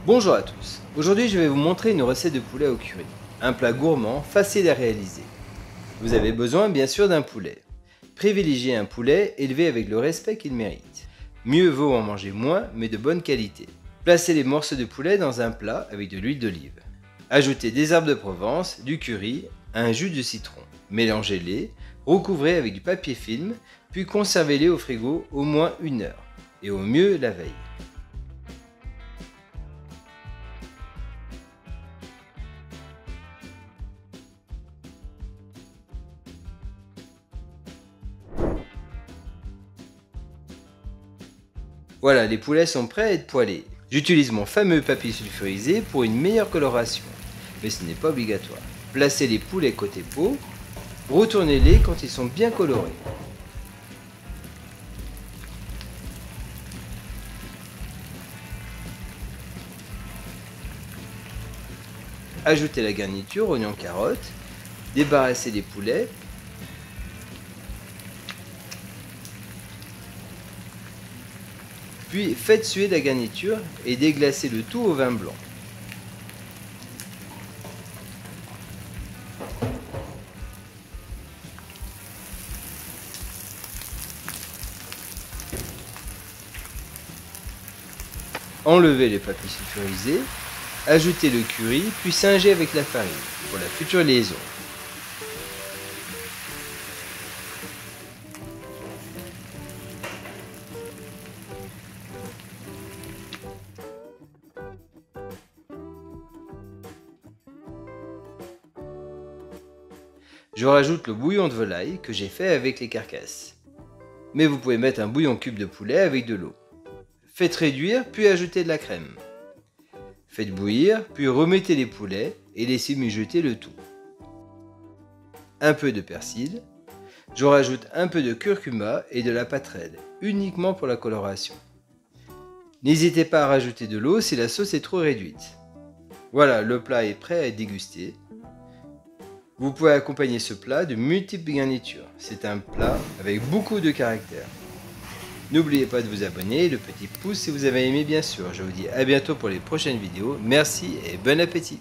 Bonjour à tous, aujourd'hui je vais vous montrer une recette de poulet au curry, un plat gourmand, facile à réaliser. Vous avez besoin bien sûr d'un poulet. Privilégiez un poulet élevé avec le respect qu'il mérite. Mieux vaut en manger moins mais de bonne qualité. Placez les morceaux de poulet dans un plat avec de l'huile d'olive. Ajoutez des herbes de Provence, du curry, un jus de citron. Mélangez-les, recouvrez avec du papier film, puis conservez-les au frigo au moins 1 heure, et au mieux la veille. Voilà, les poulets sont prêts à être poêlés. J'utilise mon fameux papier sulfurisé pour une meilleure coloration, mais ce n'est pas obligatoire. Placez les poulets côté peau, retournez-les quand ils sont bien colorés. Ajoutez la garniture, oignons, carottes, débarrassez les poulets. Puis faites suer la garniture et déglacez le tout au vin blanc. Enlevez le papier sulfurisé, ajoutez le curry, puis singez avec la farine pour la future liaison. Je rajoute le bouillon de volaille que j'ai fait avec les carcasses. Mais vous pouvez mettre un bouillon cube de poulet avec de l'eau. Faites réduire puis ajoutez de la crème. Faites bouillir puis remettez les poulets et laissez mijoter le tout. Un peu de persil. Je rajoute un peu de curcuma et de la pâterelle, uniquement pour la coloration. N'hésitez pas à rajouter de l'eau si la sauce est trop réduite. Voilà, le plat est prêt à être dégusté. Vous pouvez accompagner ce plat de multiples garnitures. C'est un plat avec beaucoup de caractère. N'oubliez pas de vous abonner et le petit pouce si vous avez aimé bien sûr. Je vous dis à bientôt pour les prochaines vidéos. Merci et bon appétit!